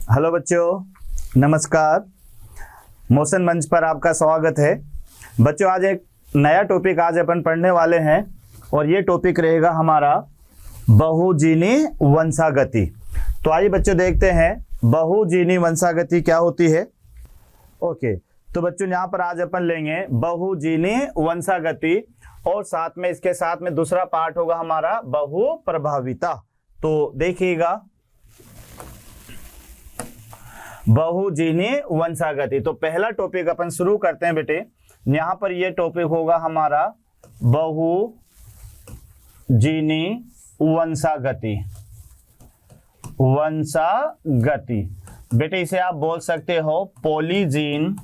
Hello बच्चों, नमस्कार। Motion मंच पर आपका स्वागत है। बच्चों, आज एक नया टॉपिक आज अपन पढ़ने वाले हैं और ये टॉपिक रहेगा हमारा बहुजीनी वंशागति। तो आइए बच्चों देखते हैं बहुजीनी वंशागति क्या होती है। ओके, तो बच्चों यहाँ पर आज अपन लेंगे बहुजीनी वंशागति और साथ में इसके साथ में दूसरा पार्ट होगा हमारा बहुप्रभाविता। तो देखिएगा बहुजीनी वंशागति। तो पहला टॉपिक अपन शुरू करते हैं बेटे। यहां पर ये टॉपिक होगा हमारा बहुजीनी वंशागति। वंशागति बेटे इसे आप बोल सकते हो polygene,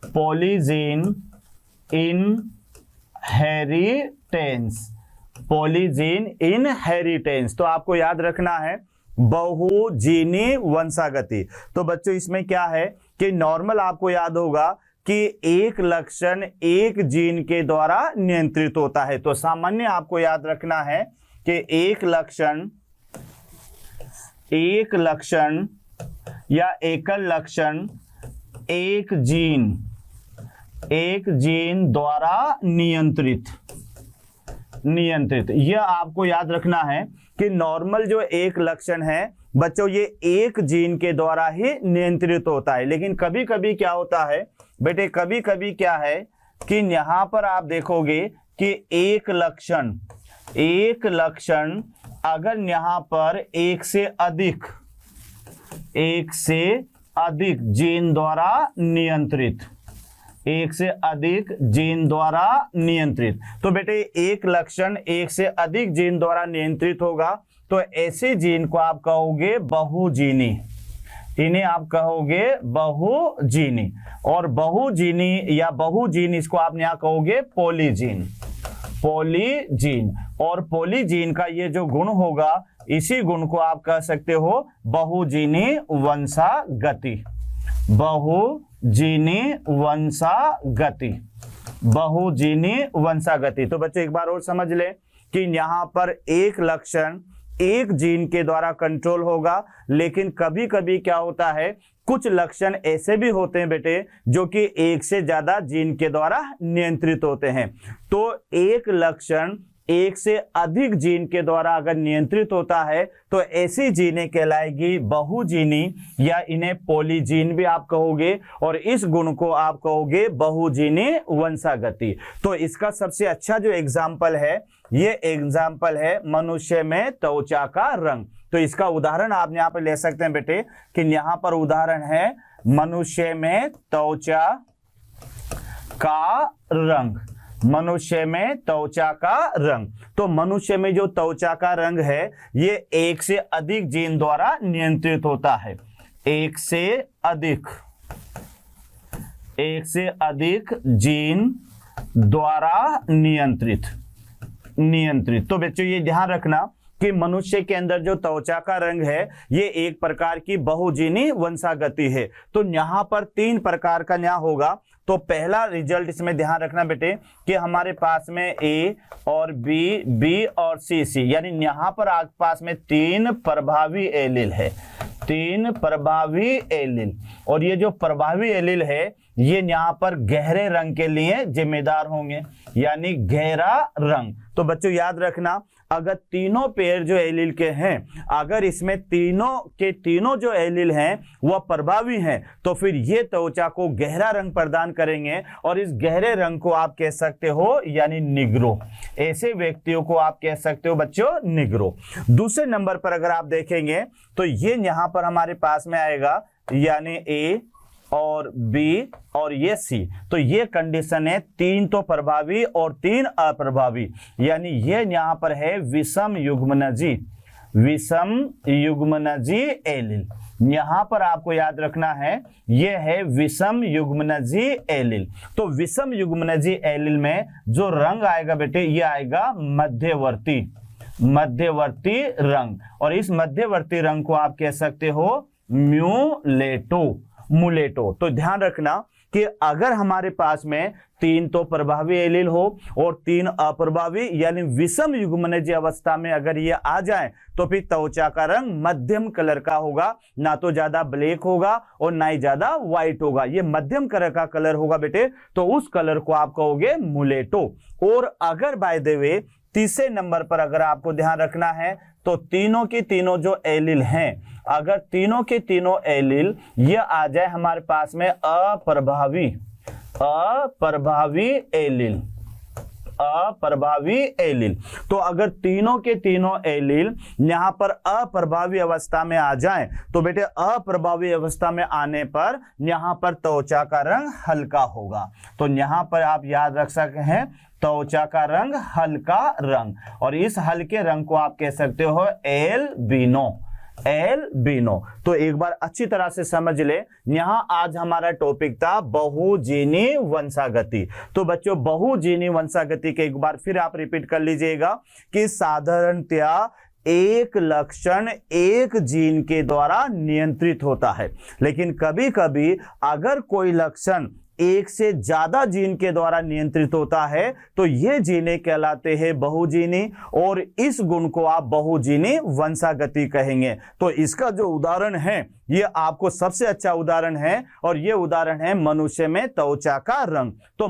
polygene inheritance, polygene inheritance. तो आपको याद रखना है बहुजीनी वंशागति। तो बच्चों इसमें क्या है कि नॉर्मल आपको याद होगा कि एक लक्षण एक जीन के द्वारा नियंत्रित होता है। तो सामान्य आपको याद रखना है कि एक लक्षण या एकल लक्षण एक जीन द्वारा नियंत्रित। यह आपको याद रखना है कि नॉर्मल जो एक लक्षण है बच्चों ये एक जीन के द्वारा ही नियंत्रित होता है। लेकिन कभी कभी क्या होता है बेटे, कभी कभी क्या है कि यहां पर आप देखोगे कि एक लक्षण अगर यहां पर एक से अधिक जीन द्वारा नियंत्रित, एक से अधिक जीन द्वारा नियंत्रित। तो बेटे एक लक्षण एक से अधिक जीन द्वारा नियंत्रित होगा तो ऐसे जीन को आप कहोगे बहुजीनी। इन्हें आप कहोगे बहुजीनी। और बहुजीनी या बहुजीन इसको आप यहां कहोगे पॉलीजीन। और पॉलीजीन का ये जो गुण होगा इसी गुण को आप कह सकते हो बहुजीनी वंशागति। बहुजीनी वंशागति। तो बच्चों एक बार और समझ लें कि यहां पर एक लक्षण एक जीन के द्वारा कंट्रोल होगा। लेकिन कभी कभी क्या होता है, कुछ लक्षण ऐसे भी होते हैं बेटे जो कि एक से ज्यादा जीन के द्वारा नियंत्रित होते हैं। तो एक लक्षण एक से अधिक जीन के द्वारा अगर नियंत्रित होता है तो ऐसी जीनें कहलाएगी बहुजीनी या इन्हें पॉलीजीन भी आप कहोगे। और इस गुण को आप कहोगे बहुजीनी वंशागति। तो इसका सबसे अच्छा जो एग्जाम्पल है ये एग्जाम्पल है मनुष्य में त्वचा का रंग। तो इसका उदाहरण आप यहां पर ले सकते हैं बेटे कि यहां पर उदाहरण है मनुष्य में त्वचा का रंग। मनुष्य में त्वचा का रंग। तो मनुष्य में जो त्वचा का रंग है ये एक से अधिक जीन द्वारा नियंत्रित होता है। एक से अधिक जीन द्वारा नियंत्रित। तो बच्चों ये ध्यान रखना कि मनुष्य के अंदर जो त्वचा का रंग है ये एक प्रकार की बहुजीनी वंशागति है। तो यहाँ पर तीन प्रकार का न्याय होगा। तो पहला रिजल्ट इसमें ध्यान रखना बेटे कि हमारे पास में ए और बी और सी यानी यहाँ पर आपके पास में तीन प्रभावी एलील है। तीन प्रभावी एलील। और ये जो प्रभावी एलील है ये यहाँ पर गहरे रंग के लिए जिम्मेदार होंगे, यानी गहरा रंग। तो बच्चों याद रखना अगर तीनों पेयर जो एलील के हैं अगर इसमें तीनों के तीनों जो एलील हैं वह प्रभावी हैं तो फिर ये त्वचा को गहरा रंग प्रदान करेंगे। और इस गहरे रंग को आप कह सकते हो यानी निग्रो। ऐसे व्यक्तियों को आप कह सकते हो बच्चों निग्रो। दूसरे नंबर पर अगर आप देखेंगे तो ये यहाँ पर हमारे पास में आएगा यानी ए और बी और ये सी। तो ये कंडीशन है तीन तो प्रभावी और तीन अप्रभावी, यानी ये यहाँ पर है विषम युग्मनजी एलील। यहाँ पर आपको याद रखना है ये है विषम युग्मनजी एलील। तो विषम युग्मनजी एलील में जो रंग आएगा बेटे ये आएगा मध्यवर्ती रंग। और इस मध्यवर्ती रंग को आप कह सकते हो मुलेटो। तो ध्यान रखना कि अगर हमारे पास में 3 तो प्रभावी एलील हो और 3 अप्रभावी यानी विषम युग्मनज अवस्था में अगर ये आ जाए तो फिर त्वचा का रंग मध्यम कलर का होगा, ना तो ज्यादा ब्लैक होगा और ना ही ज्यादा व्हाइट होगा, ये मध्यम कलर का कलर होगा बेटे, तो उस कलर को आप कहोगे मुलेटो। और अगर बाय द वे तीसरे नंबर पर अगर आपको ध्यान रखना है तो तीनों की तीनों जो एलील हैं, अगर तीनों के तीनों एलील ये आ जाए हमारे पास में अप्रभावी एलील, अप्रभावी एलील, तो अगर तीनों के तीनों एलील यहां पर अप्रभावी अवस्था में आ जाएं तो बेटे अप्रभावी अवस्था में आने पर यहां पर त्वचा का रंग हल्का होगा। तो यहां पर आप याद रख सकते हैं त्वचा का रंग हल्का रंग, और इस हल्के रंग को आप कह सकते हो एल्बिनो, एल्बिनो। तो एक बार अच्छी तरह से समझ ले, यहां आज हमारा टॉपिक था बहुजीनी वंशागति। तो बच्चों बहुजीनी वंशागति के एक बार फिर आप रिपीट कर लीजिएगा कि साधारणतया एक लक्षण एक जीन के द्वारा नियंत्रित होता है, लेकिन कभी कभी अगर कोई लक्षण एक से ज्यादा जीन के द्वारा नियंत्रित होता है तो ये जीने कहलाते हैं बहुजीनी, और इस गुण को आप बहुजीनी वंशागति कहेंगे। तो इसका जो उदाहरण है ये आपको सबसे अच्छा उदाहरण है, और ये उदाहरण है मनुष्य में त्वचा का रंग। तो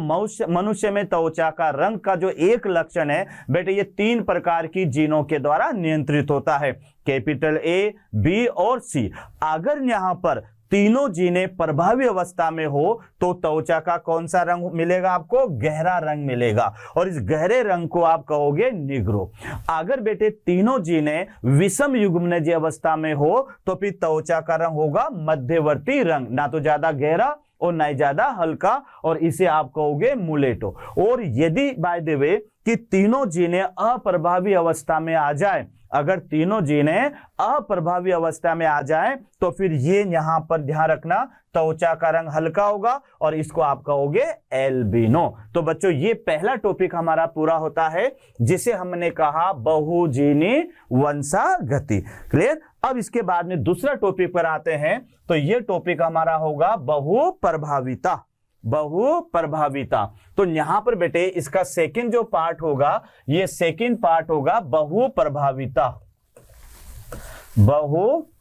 मनुष्य में त्वचा का रंग का जो एक लक्षण है बेटे, ये 3 प्रकार की जीनों के द्वारा नियंत्रित होता है, कैपिटल A, B और C। अगर यहां पर तीनों जीने प्रभावी अवस्था में हो तो त्वचा का कौन सा रंग मिलेगा आपको? गहरा रंग मिलेगा, और इस गहरे रंग को आप कहोगे निग्रो। अगर बेटे तीनों जीने विषम युग्मनज अवस्था में हो तो फिर त्वचा का रंग होगा मध्यवर्ती रंग, ना तो ज्यादा गहरा और ना ही ज्यादा हल्का, और इसे आप कहोगे मुलेटो। और यदि बाय द वे कि तीनों जीने अप्रभावी अवस्था में आ जाए, अगर तीनों जीने अप्रभावी अवस्था में आ जाए तो फिर ये यहां पर ध्यान रखना त्वचा का रंग हल्का होगा, और इसको आप कहोगे एल्बिनो। तो बच्चों ये पहला टॉपिक हमारा पूरा होता है जिसे हमने कहा बहुजीनी वंशागति। क्लियर? अब इसके बाद में दूसरा टॉपिक पर आते हैं, तो ये टॉपिक हमारा होगा बहुप्रभाविता, बहुप्रभाविता। तो यहां पर बेटे इसका सेकंड जो पार्ट होगा, ये सेकंड पार्ट होगा बहुप्रभाविता, बहुप्रभाविता,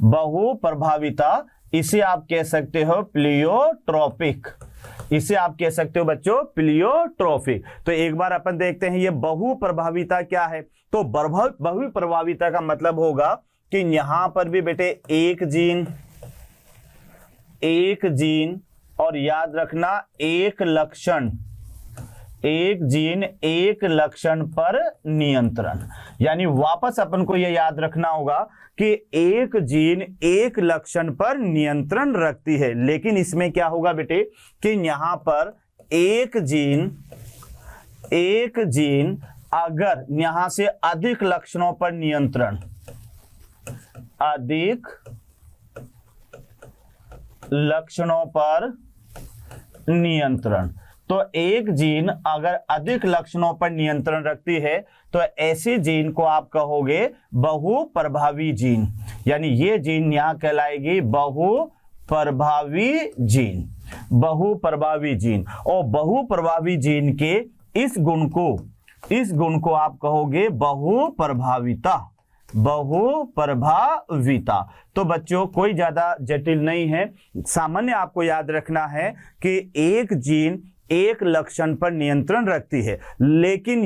बहुप्रभाविता। इसे आप कह सकते हो प्लियोट्रोपिक, इसे आप कह सकते हो बच्चों प्लियोट्रोपिक। तो एक बार अपन देखते हैं ये बहुप्रभाविता क्या है। तो बहुप्रभाविता का मतलब होगा कि यहां पर भी बेटे एक जीन और याद रखना एक लक्षण, एक जीन एक लक्षण पर नियंत्रण। यानी वापस अपन को यह याद रखना होगा कि एक जीन एक लक्षण पर नियंत्रण रखती है, लेकिन इसमें क्या होगा बेटे कि यहां पर एक जीन अगर यहां से अधिक लक्षणों पर नियंत्रण, अधिक लक्षणों पर नियंत्रण, तो एक जीन अगर अधिक लक्षणों पर नियंत्रण रखती है तो ऐसी जीन को आप कहोगे बहुप्रभावी जीन। यानी ये जीन यहां कहलाएगी बहुप्रभावी जीन, बहुप्रभावी जीन। और बहुप्रभावी जीन के इस गुण को आप कहोगे बहुप्रभाविता, बहुप्रभाविता। तो बच्चों कोई ज्यादा जटिल नहीं है, सामान्य आपको याद रखना है कि एक जीन एक लक्षण पर नियंत्रण रखती है, लेकिन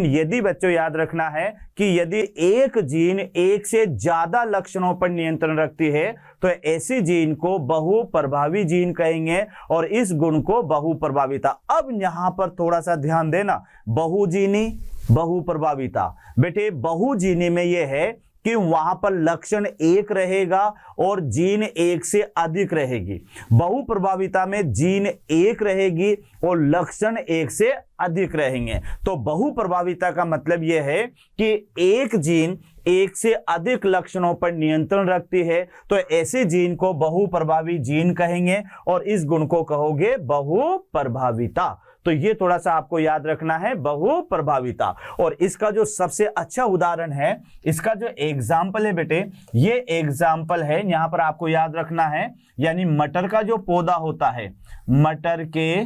यदि बच्चों याद रखना है कि यदि एक जीन एक से ज्यादा लक्षणों पर नियंत्रण रखती है तो ऐसी जीन को बहुप्रभावी जीन कहेंगे, और इस गुण को बहुप्रभाविता। अब यहां पर थोड़ा सा ध्यान देना, बहुजीनी बहुप्रभाविता। बेटे बहुजीनी में यह है कि वहां पर लक्षण एक रहेगा और जीन एक से अधिक रहेगी। बहुप्रभाविता में जीन एक रहेगी और लक्षण एक से अधिक रहेंगे। तो बहुप्रभाविता का मतलब यह है कि एक जीन एक से अधिक लक्षणों पर नियंत्रण रखती है, तो ऐसे जीन को बहुप्रभावी जीन कहेंगे, और इस गुण को कहोगे बहुप्रभाविता। तो ये थोड़ा सा आपको याद रखना है, बहुप्रभाविता। और इसका जो सबसे अच्छा उदाहरण है, इसका जो एग्जाम्पल है बेटे, ये एग्जाम्पल है, यहां पर आपको याद रखना है, यानी मटर का जो पौधा होता है, मटर के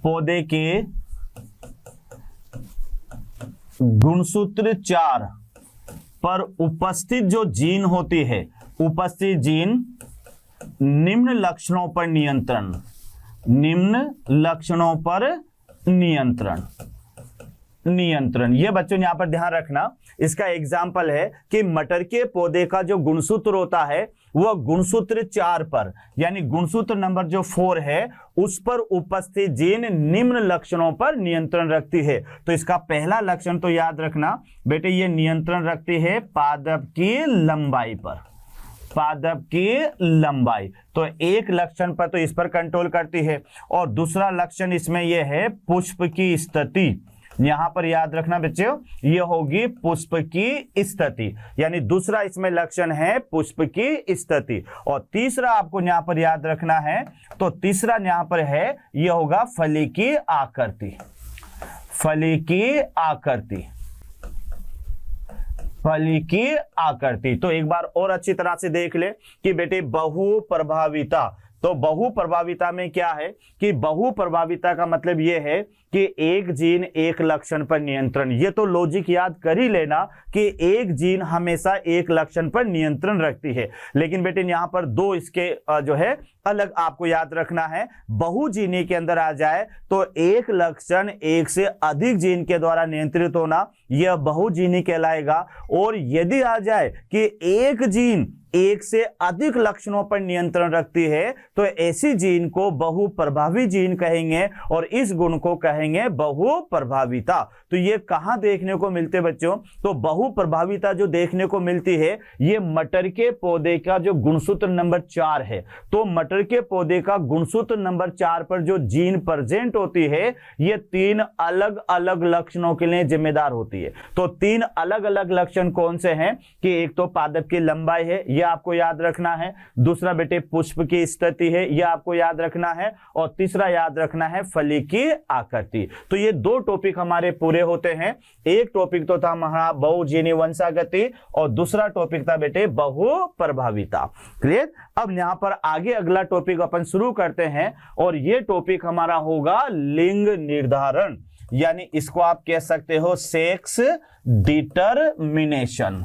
पौधे के गुणसूत्र 4 पर उपस्थित जो जीन होती है, उपस्थित जीन निम्न लक्षणों पर नियंत्रण, निम्न लक्षणों पर नियंत्रण, नियंत्रण, ये बच्चों यहां पर ध्यान रखना। इसका एग्जाम्पल है कि मटर के पौधे का जो गुणसूत्र होता है वह गुणसूत्र 4 पर, यानी गुणसूत्र नंबर जो 4 है उस पर उपस्थित जीन निम्न लक्षणों पर नियंत्रण रखती है। तो इसका पहला लक्षण तो याद रखना बेटे, ये नियंत्रण रखती है पादप की लंबाई पर, पादप की लंबाई। तो एक लक्षण पर तो इस पर कंट्रोल करती है, और दूसरा लक्षण इसमें यह है पुष्प की स्थिति। यहां पर याद रखना बच्चों, ये होगी पुष्प की स्थिति, यानी दूसरा इसमें लक्षण है पुष्प की स्थिति। और तीसरा आपको यहां पर याद रखना है, तो तीसरा यहां पर है, यह होगा फली की आकृति, फली की आकृति, फली की आकृति। तो एक बार और अच्छी तरह से देख ले कि बेटे बहुप्रभाविता, तो बहुप्रभाविता में क्या है कि बहुप्रभाविता का मतलब यह है कि एक जीन एक लक्षण पर नियंत्रण। ये तो लॉजिक याद कर ही लेना कि एक जीन हमेशा एक लक्षण पर नियंत्रण रखती है, लेकिन बेटे यहां पर दो इसके जो है अलग आपको याद रखना है। बहुजीनी के अंदर आ जाए तो एक लक्षण एक से अधिक जीन के द्वारा नियंत्रित होना, यह बहुजीनी कहलाएगा। और यदि आ जाए कि एक जीन एक से अधिक लक्षणों पर नियंत्रण रखती है तो ऐसी जीन को बहुप्रभावी जीन कहेंगे, और इस गुण को कहेंगे बहुप्रभाविता। तो ये कहां देखने को मिलते बच्चों, तो बहुप्रभाविता जो देखने को मिलती है ये मटर के पौधे का जो गुणसूत्र नंबर 4 है। तो मटर के पौधे का गुणसूत्र नंबर 4 पर जो जीन प्रेजेंट होती है ये 3 अलग अलग लक्षणों के लिए जिम्मेदार होती है। तो 3 अलग अलग लक्षण कौन से हैं कि एक तो पादप की लंबाई है, यह आपको याद रखना है, दूसरा बेटे पुष्प की स्थिति है, यह आपको याद रखना है, और तीसरा याद रखना है फली की आकृति। तो ये 2 टॉपिक हमारे पूरे होते हैं। एक टॉपिक तो था हमारा बहुजीनी वंशागति, और दूसरा टॉपिक था बेटे बहुप्रभाविता। क्लियर। अब यहां पर आगे अगला टॉपिक अपन शुरू करते हैं, और ये टॉपिक हमारा होगा लिंग निर्धारण, यानी इसको आप कह सकते हो सेक्स डिटरमिनेशन,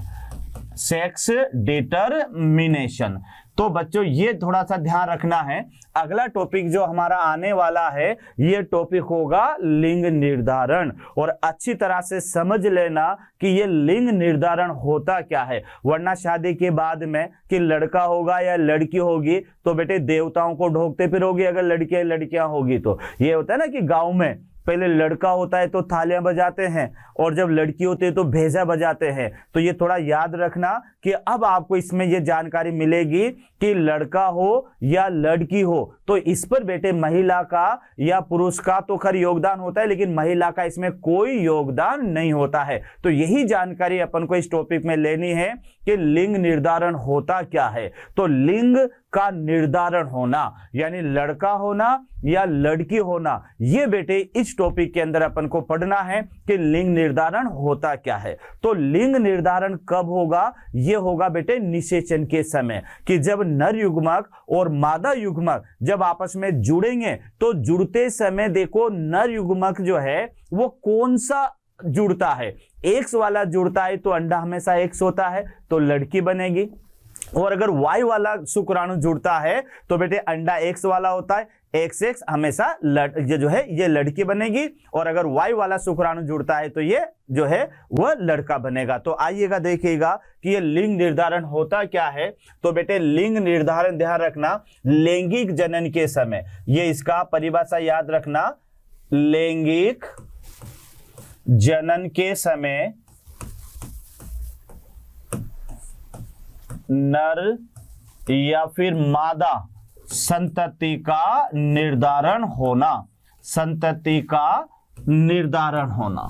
सेक्स डिटरमिनेशन। तो बच्चों ये थोड़ा सा ध्यान रखना है, अगला टॉपिक जो हमारा आने वाला है ये टॉपिक होगा लिंग निर्धारण। और अच्छी तरह से समझ लेना कि ये लिंग निर्धारण होता क्या है, वरना शादी के बाद में कि लड़का होगा या लड़की होगी तो बेटे देवताओं को ढोकते फिरोगे, अगर लड़कियां होगी तो। ये होता है ना कि गाँव में पहले लड़का होता है तो थालियां बजाते हैं, और जब लड़की होती है तो भेजा बजाते हैं। तो ये थोड़ा याद रखना कि अब आपको इसमें ये जानकारी मिलेगी कि लड़का हो या लड़की हो तो इस पर बेटे महिला का या पुरुष का तो खैर योगदान होता है, लेकिन महिला का इसमें कोई योगदान नहीं होता है। तो यही जानकारी अपन को इस टॉपिक में लेनी है कि लिंग निर्धारण होता क्या है। तो लिंग का निर्धारण होना यानी लड़का होना या लड़की होना, ये बेटे इस टॉपिक के अंदर अपन को पढ़ना है कि लिंग निर्धारण होता क्या है। तो लिंग निर्धारण कब होगा, ये होगा बेटे निषेचन के समय, कि जब नर युग्मक और मादा युग्मक जब आपस में जुड़ेंगे तो जुड़ते समय देखो नर युग्मक जो है वो कौन सा जुड़ता है, एक्स वाला जुड़ता है तो अंडा हमेशा एक्स होता है तो लड़की बनेगी, और अगर वाई वाला शुक्राणु जुड़ता है तो बेटे अंडा एक्स वाला होता है, एक्स एक्स हमेशा ये जो है ये लड़की बनेगी, और अगर वाई वाला शुक्राणु जुड़ता है तो ये जो है वह लड़का बनेगा। तो आइएगा देखिएगा कि ये लिंग निर्धारण होता क्या है। तो बेटे लिंग निर्धारण ध्यान रखना लैंगिक जनन के समय, ये इसका परिभाषा याद रखना, लैंगिक जनन के समय नर या फिर मादा संतति का निर्धारण होना, संतति का निर्धारण होना,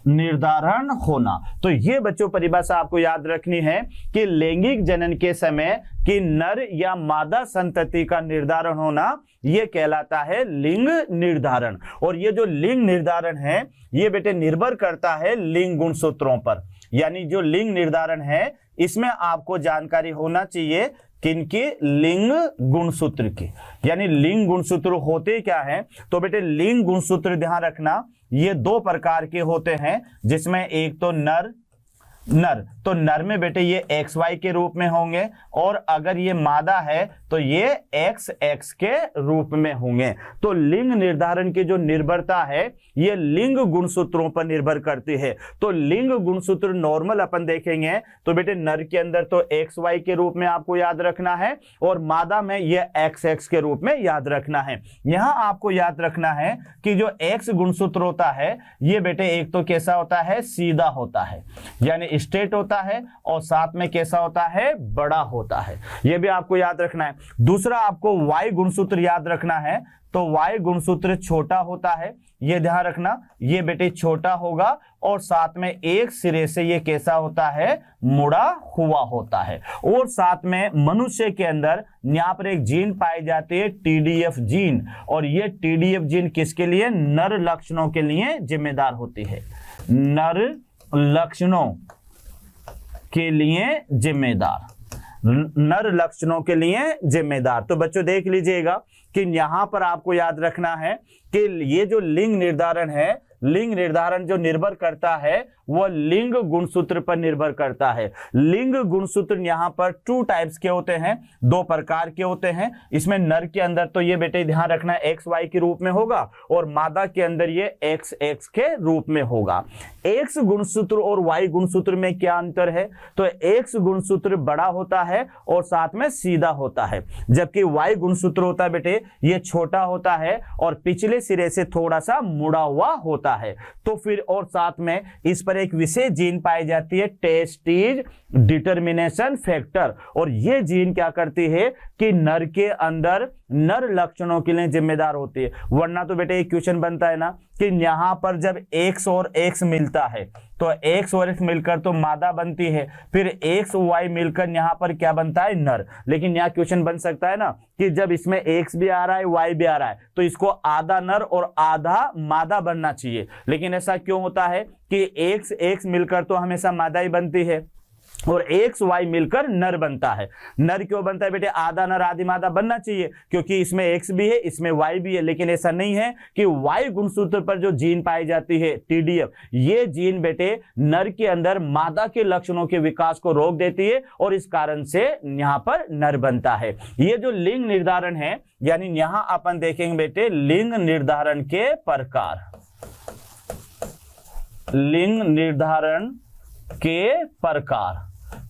निर्धारण होना। तो ये बच्चों परिभाषा आपको याद रखनी है कि लैंगिक जनन के समय कि नर या मादा संतति का निर्धारण होना ये कहलाता है लिंग निर्धारण। और ये जो लिंग निर्धारण है ये बेटे निर्भर करता है लिंग गुणसूत्रों पर। यानी जो लिंग निर्धारण है इसमें आपको जानकारी होना चाहिए किनकी, लिंग गुणसूत्र की। यानी लिंग गुणसूत्र होते क्या हैं, तो बेटे लिंग गुणसूत्र ध्यान रखना ये दो प्रकार के होते हैं, जिसमें एक तो नर तो नर में बेटे ये XY के रूप में होंगे, और अगर ये मादा है तो ये XX के रूप में होंगे। तो लिंग निर्धारण की जो निर्भरता है ये लिंग गुणसूत्रों पर निर्भर करती है। तो लिंग गुणसूत्र नॉर्मल अपन देखेंगे तो बेटे नर के अंदर तो XY के रूप में आपको याद रखना है, और मादा में ये XX के रूप में याद रखना है। यहां आपको याद रखना है कि जो X गुणसूत्र होता है ये बेटे एक तो कैसा होता है, सीधा होता है यानी स्ट्रेट होता है, और साथ में कैसा होता है, बड़ा होता है। यह भी आपको याद रखना है। दूसरा आपको Y गुणसूत्र याद रखना है, तो Y गुणसूत्र छोटा होता है, ये ध्यान रखना, ये बेटे छोटा होगा, और साथ में एक सिरे से ये कैसा होता है, मुड़ा हुआ होता है। और साथ में मनुष्य के अंदर यहाँ पर एक जीन पाई जाती है TDF जीन, और ये TDF जीन किसके लिए, नर लक्षणों के लिए जिम्मेदार होती है, नर लक्षणों के लिए जिम्मेदार, नर लक्षणों के लिए जिम्मेदार। तो बच्चों देख लीजिएगा कि यहां पर आपको याद रखना है कि ये जो लिंग निर्धारण है, लिंग निर्धारण जो निर्भर करता है वो लिंग गुणसूत्र पर निर्भर करता है। लिंग गुणसूत्र यहाँ पर 2 टाइप्स के होते हैं, 2 प्रकार के होते हैं। इसमें नर के अंदर तो ये बेटे ध्यान रखना XY के रूप में होगा, और मादा के अंदर ये XX के रूप में होगा। X गुणसूत्र और Y गुणसूत्र में क्या अंतर है, तो X गुणसूत्र बड़ा होता है और साथ में सीधा होता है, जबकि Y गुणसूत्र होता है बेटे ये छोटा होता है और पिछले सिरे से थोड़ा सा मुड़ा हुआ होता है। तो फिर और साथ में इस पर एक विशेष जीन पाई जाती है, टेस्टिज डिटर्मिनेशन फैक्टर, और ये जीन क्या करती है कि नर के अंदर नर लक्षणों के लिए जिम्मेदार होती है। वरना तो बेटे एक क्वेश्चन बनता है ना कि यहां पर जब X और X मिलता है तो X और X मिलकर तो मादा बनती है, फिर X Y मिलकर यहां पर क्या बनता है, नर। लेकिन यहाँ क्वेश्चन बन सकता है ना कि जब इसमें X भी आ रहा है Y भी आ रहा है तो इसको आधा नर और आधा मादा बनना चाहिए, लेकिन ऐसा क्यों होता है कि X मिलकर तो हमेशा मादा ही बनती है और XY मिलकर नर बनता है। नर क्यों बनता है बेटे, आधा नर आधी मादा बनना चाहिए, क्योंकि इसमें X भी है इसमें Y भी है। लेकिन ऐसा नहीं है कि Y गुणसूत्र पर जो जीन पाई जाती है TDF, ये जीन बेटे नर के अंदर मादा के लक्षणों के विकास को रोक देती है, और इस कारण से यहां पर नर बनता है। ये जो लिंग निर्धारण है, यानी यहां अपन देखेंगे बेटे लिंग निर्धारण के प्रकार, लिंग निर्धारण के प्रकार।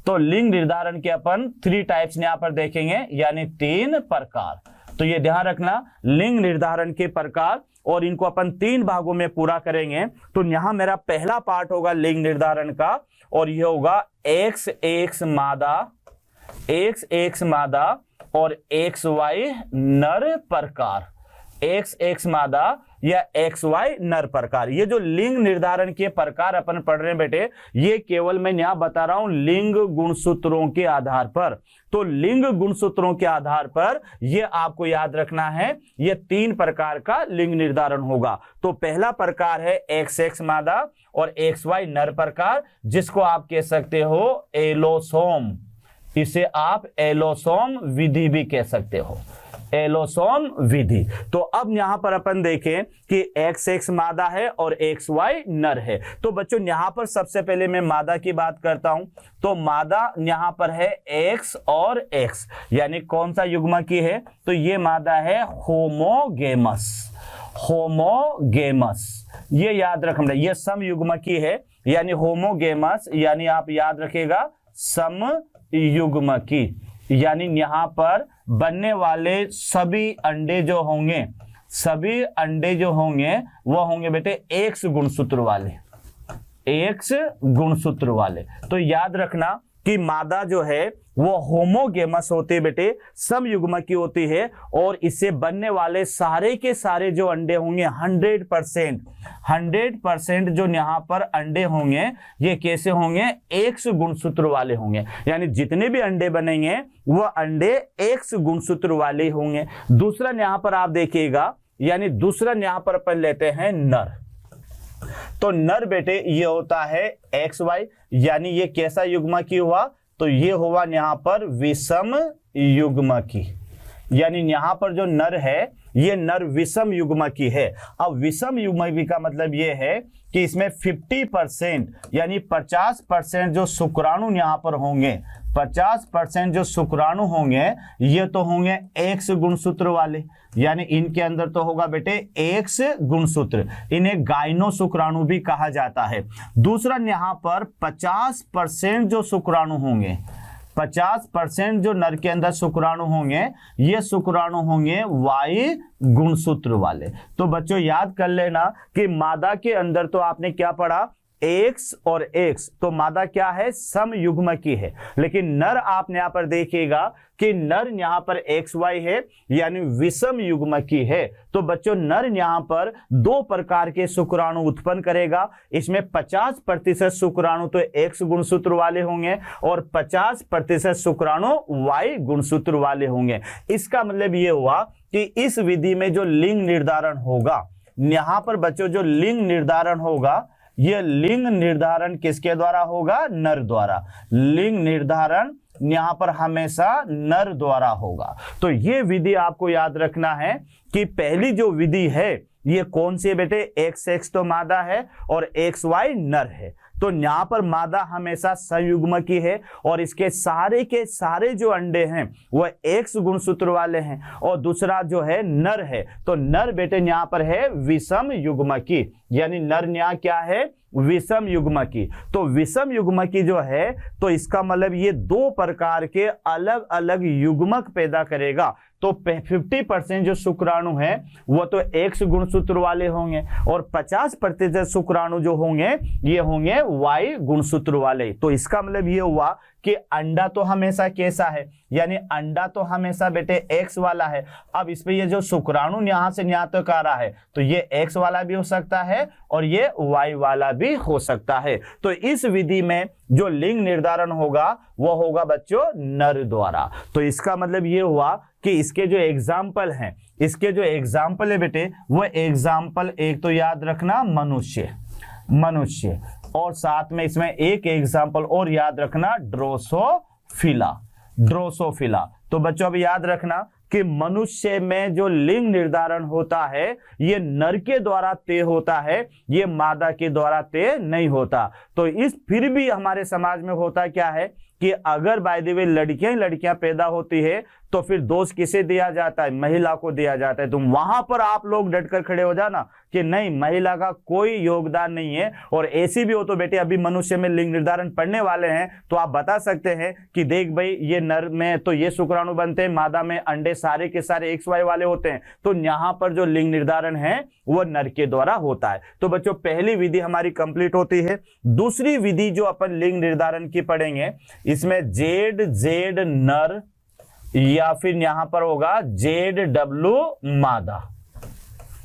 तो लिंग निर्धारण के अपन 3 टाइप्स यहां पर देखेंगे, यानी 3 प्रकार। तो ये ध्यान रखना लिंग निर्धारण के प्रकार, और इनको अपन 3 भागों में पूरा करेंगे। तो यहां मेरा पहला पार्ट होगा लिंग निर्धारण का, और यह होगा XX मादा और XY नर प्रकार, XX मादा या XY नर प्रकार। ये जो लिंग निर्धारण के प्रकार अपन पढ़ रहे हैं बेटे, ये केवल मैं यहां बता रहा हूं लिंग गुणसूत्रों के आधार पर। तो लिंग गुणसूत्रों के आधार पर ये आपको याद रखना है, ये 3 प्रकार का लिंग निर्धारण होगा। तो पहला प्रकार है XX मादा और XY नर प्रकार, जिसको आप कह सकते हो एलोसोम। इसे आप एलोसोम विधि भी कह सकते हो, एलोसोम विधि। तो अब यहां पर अपन देखें कि XX मादा है और XY नर है। तो बच्चों यहां पर सबसे पहले मैं मादा की बात करता हूं। तो मादा यहां पर है X और X, यानी कौन सा युग्म की है, तो ये मादा है होमोगेमस, होमोगेमस। ये याद रखना, ये सम युग्म की है, यानी होमोगेमस, यानी आप याद रखेगा सम युग्म की, यानी यहां पर बनने वाले सभी अंडे जो होंगे, सभी अंडे जो होंगे वो होंगे बेटे X गुणसूत्र वाले, X गुणसूत्र वाले। तो याद रखना कि मादा जो है वो होमोगेमस होती है बेटे, समयुग्म की होती है, और इससे बनने वाले सारे के सारे जो अंडे होंगे 100% जो यहाँ पर अंडे होंगे ये कैसे होंगे, एक्स गुणसूत्र वाले होंगे। यानी जितने भी अंडे बनेंगे वो अंडे एक्स गुणसूत्र वाले होंगे। दूसरा यहाँ पर आप देखिएगा, यानी दूसरा यहाँ पर अपन लेते हैं नर। तो नर बेटे ये होता है XY, यानी ये कैसा युग्म की हुआ, तो ये हुआ यहाँ पर विषम युग्म की। यानी यहाँ पर जो नर है ये नर विषम युग्म की है। अब विषम युग्म की का मतलब ये है कि इसमें 50% यानी 50% जो शुक्राणु यहाँ पर होंगे, 50% जो शुक्राणु होंगे ये तो होंगे एक्स गुणसूत्र वाले, यानी इनके अंदर तो होगा बेटे एक्स गुणसूत्र, इन्हें गायनो शुक्राणु भी कहा जाता है। दूसरा यहाँ पर 50% जो शुक्राणु होंगे, 50% जो नर के अंदर शुक्राणु होंगे ये शुक्राणु होंगे वाई गुणसूत्र वाले। तो बच्चों याद कर लेना कि मादा के अंदर तो आपने क्या पढ़ा, एक्स और एक्स, तो मादा क्या है, समयुग्म की है। लेकिन नर आपने यहां पर देखिएगा कि नर यहां पर XY है, यानी विषम युग्म की है। तो बच्चों नर यहां पर दो प्रकार के शुक्राणु उत्पन्न करेगा। इसमें 50% शुक्राणु तो एक्स गुणसूत्र वाले होंगे और 50% शुक्राणु वाई गुणसूत्र वाले होंगे। इसका मतलब ये हुआ कि इस विधि में जो लिंग निर्धारण होगा, यहां पर बच्चों जो लिंग निर्धारण होगा, यह लिंग निर्धारण किसके द्वारा होगा, नर द्वारा। लिंग निर्धारण यहां पर हमेशा नर द्वारा होगा। तो यह विधि आपको याद रखना है कि पहली जो विधि है ये कौन सी है बेटे, XX तो मादा है और XY नर है। तो यहां पर मादा हमेशा संयुग्म की है और इसके सारे के सारे जो अंडे हैं वह एक्स गुणसूत्र वाले हैं, और दूसरा जो है नर है, तो नर बेटे यहां पर है विषम युग्म की, यानी नर यहाँ क्या है, विषम युग्म की। तो विषम युग्म की जो है, तो इसका मतलब ये दो प्रकार के अलग अलग युग्मक पैदा करेगा। तो 50% जो शुक्राणु हैं वो तो एक्स गुणसूत्र वाले होंगे और 50% शुक्राणु जो होंगे ये होंगे वाई गुणसूत्र वाले। तो इसका मतलब ये हुआ कि अंडा तो हमेशा कैसा है, यानी अंडा तो हमेशा बेटे एक्स वाला है। अब इसमें ये जो शुक्राणु यहां से यहां तक आ रहा है तो ये एक्स वाला भी हो सकता है और ये वाई वाला भी हो सकता है। तो इस विधि में जो लिंग निर्धारण होगा वो होगा बच्चों नर द्वारा। तो इसका मतलब ये हुआ कि इसके जो एग्जाम्पल हैं, इसके जो एग्जाम्पल है बेटे वो एग्जाम्पल एक तो याद रखना मनुष्य, मनुष्य, और साथ में इसमें एक एग्जाम्पल और याद रखना ड्रोसोफिला, ड्रोसोफिला। तो बच्चों अब याद रखना कि मनुष्य में जो लिंग निर्धारण होता है ये नर के द्वारा तय होता है, ये मादा के द्वारा तय नहीं होता। तो इस फिर भी हमारे समाज में होता क्या है कि अगर बाय द वे लड़कियां पैदा होती है तो फिर दोष किसे दिया जाता है, महिला को दिया जाता है। तो वहां पर आप लोग डटकर खड़े हो जाना कि नहीं, महिला का कोई योगदान नहीं है। और ऐसी भी हो तो बेटे अभी मनुष्य में लिंग निर्धारण पढ़ने वाले हैं तो आप बता सकते हैं कि देख भाई ये नर में तो ये शुक्राणु बनते हैं, मादा में अंडे सारे के सारे XY वाले होते हैं। तो यहाँ पर जो लिंग निर्धारण है वो नर के द्वारा होता है। तो बच्चों पहली विधि हमारी कंप्लीट होती है। दूसरी विधि जो अपन लिंग निर्धारण की पढ़ेंगे इसमें ZZ नर या फिर यहां पर होगा ZW मादा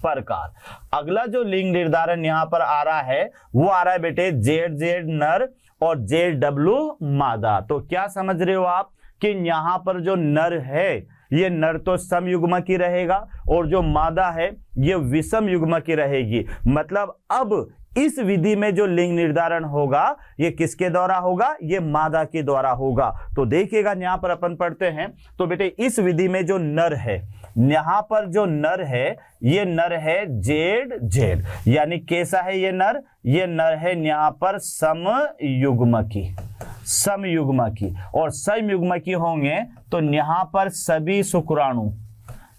प्रकार। अगला जो लिंग निर्धारण यहां पर आ रहा है वो आ रहा है बेटे ZZ नर और ZW मादा। तो क्या समझ रहे हो आप कि यहां पर जो नर है ये नर तो समयुग्म की रहेगा और जो मादा है ये विषम युग्म की रहेगी। मतलब अब इस विधि में जो लिंग निर्धारण होगा ये किसके द्वारा होगा, ये मादा के द्वारा होगा। तो देखिएगा यहां पर अपन पढ़ते हैं तो बेटे इस विधि में जो नर है, यहां पर जो नर है ये नर है ZZ, यानी कैसा है ये नर, ये नर है यहां पर समयुग्म की, समयुग्म की। और समयुग्म की होंगे तो यहां पर सभी शुक्राणु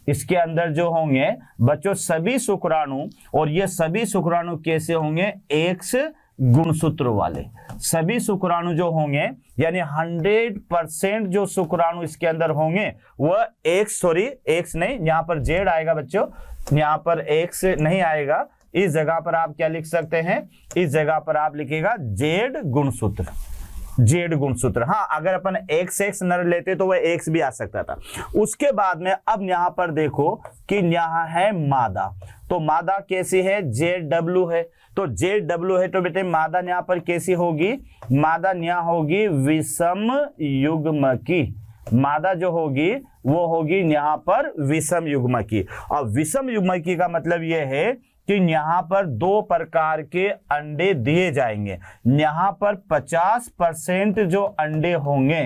इसके अंदर जो होंगे बच्चों सभी शुक्राणु, और ये सभी शुक्राणु कैसे होंगे, एक्स गुणसूत्र वाले। सभी शुक्राणु जो होंगे यानी 100% जो शुक्राणु इसके अंदर होंगे वह एक्स नहीं, यहां पर Z आएगा बच्चों, यहां पर X नहीं आएगा। इस जगह पर आप क्या लिख सकते हैं, इस जगह पर आप लिखिएगा Z गुणसूत्र, जेड गुणसूत्र। हाँ, अगर अपन एक्स नर लेते तो वह एक्स भी आ सकता था। उसके बाद में अब यहां पर देखो कि यहां है मादा, तो मादा कैसी है, जेड डब्ल्यू है, तो जेड डब्ल्यू है तो बेटे मादा यहां पर कैसी होगी, मादा यहां होगी विषम युग्म की, मादा जो होगी वो होगी यहां पर विषम युग्म की। और विषम युग्म की का मतलब यह है कि यहां पर दो प्रकार के अंडे दिए जाएंगे। यहां पर 50% जो अंडे होंगे,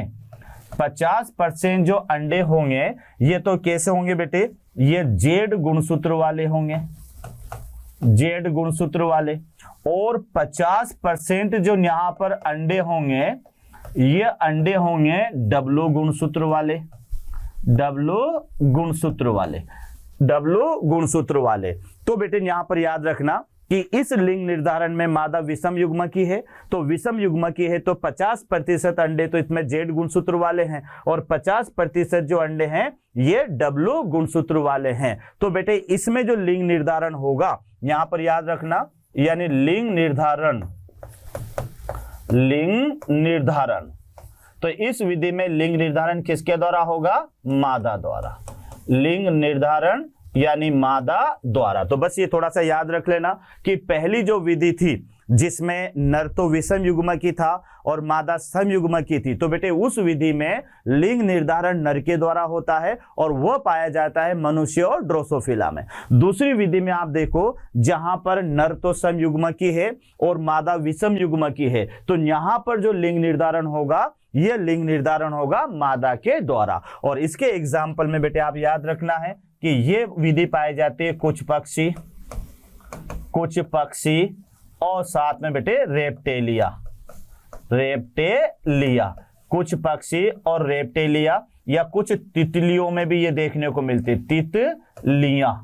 50% जो अंडे होंगे ये तो कैसे होंगे बेटे, ये जेड गुणसूत्र वाले होंगे, जेड गुणसूत्र वाले। और 50% जो यहां पर अंडे होंगे ये अंडे होंगे डब्ल्यू गुणसूत्र वाले, डब्ल्यू गुणसूत्र वाले, डब्ल्यू गुणसूत्र वाले। तो बेटे यहां पर याद रखना कि इस लिंग निर्धारण में मादा विषम युग्म की है, तो विषम युग्म की है तो 50% अंडे तो इसमें जेड गुणसूत्र वाले हैं और 50% जो अंडे हैं ये डब्ल्यू गुणसूत्र वाले हैं। तो बेटे इसमें जो लिंग निर्धारण होगा यहां पर याद रखना, यानी लिंग निर्धारण, लिंग निर्धारण, तो इस विधि में लिंग निर्धारण किसके द्वारा होगा, मादा द्वारा, लिंग निर्धारण यानी मादा द्वारा। तो बस ये थोड़ा सा याद रख लेना कि पहली जो विधि थी जिसमें नर तो विषम युग्म की था और मादा सम युग्म की थी, तो बेटे उस विधि में लिंग निर्धारण नर के द्वारा होता है और वह पाया जाता है मनुष्य और ड्रोसोफिला में। दूसरी विधि में आप देखो जहां पर नर तो सम युग्म की है और मादा विषम युग्म की है, तो यहां पर जो लिंग निर्धारण होगा यह लिंग निर्धारण होगा मादा के द्वारा। और इसके एग्जाम्पल में बेटे आप याद रखना है कि ये विधि पाई जाती है कुछ पक्षी, कुछ पक्षी और साथ में बेटे रेप्टेलिया, रेप्टेलिया, कुछ पक्षी और रेप्टेलिया, या कुछ तितलियों में भी ये देखने को मिलती है, तितलियां,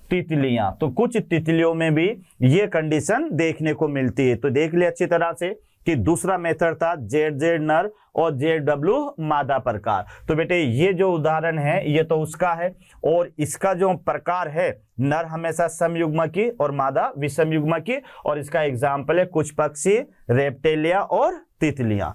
तितलियां, तो कुछ तितलियों में भी ये कंडीशन देखने को मिलती है। तो देख लिया अच्छी तरह से कि दूसरा मेथड था जेड जेड नर और जेड डब्ल्यू मादा प्रकार। तो बेटे ये जो उदाहरण है ये तो उसका है, और इसका जो प्रकार है नर हमेशा सम युग्म की और मादा विषम युग्म की, और इसका एग्जाम्पल है कुछ पक्षी, रेप्टेलिया और तितलियां।